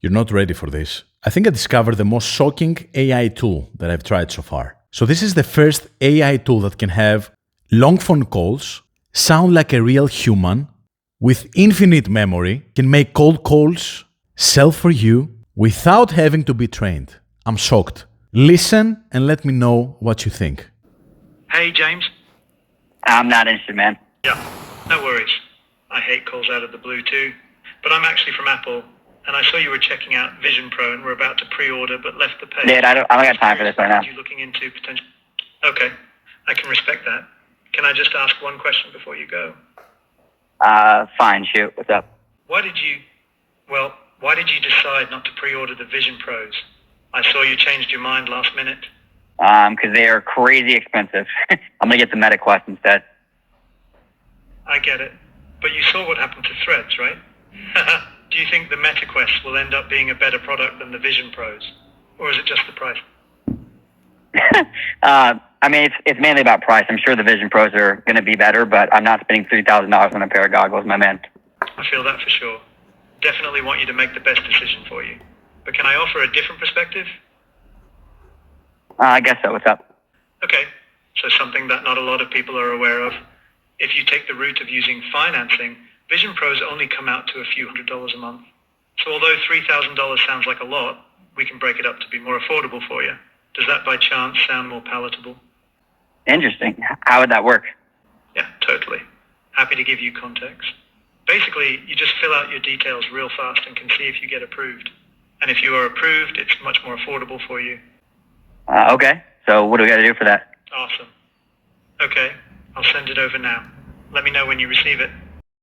You're not ready for this. I think I discovered the most shocking AI tool that I've tried so far. So this is the first AI tool that can have long phone calls, sound like a real human, with infinite memory, can make cold calls, sell for you, without having to be trained. I'm shocked. Listen and let me know what you think. Hey, James. I'm not interested, man. Yeah, no worries. I hate calls out of the blue too. But I'm actually from Apple, and I saw you were checking out Vision Pro and were about to pre-order but left the page. Dude, I don't got time for this right now. You looking into potential? Okay, I can respect that. Can I just ask one question before you go? Fine, shoot. What's up? Why did you decide not to pre-order the Vision Pros? I saw you changed your mind last minute. Because they are crazy expensive. I'm gonna get the Meta Quest instead. I get it. But you saw what happened to Threads, right? Do you think the Meta Quest will end up being a better product than the Vision Pros? Or is it just the price? I mean, it's mainly about price. I'm sure the Vision Pros are going to be better, but I'm not spending $3,000 on a pair of goggles, my man. I feel that for sure. Definitely want you to make the best decision for you. But can I offer a different perspective? I guess so. What's up? Okay, so something that not a lot of people are aware of. If you take the route of using financing, Vision Pros only come out to a few $100s a month. So although $3,000 sounds like a lot, we can break it up to be more affordable for you. Does that by chance sound more palatable? Interesting. How would that work? Yeah, totally. Happy to give you context. Basically, you just fill out your details real fast and can see if you get approved. And if you are approved, it's much more affordable for you. Okay. So what do we got to do for that? Awesome. Okay, I'll send it over now. Let me know when you receive it.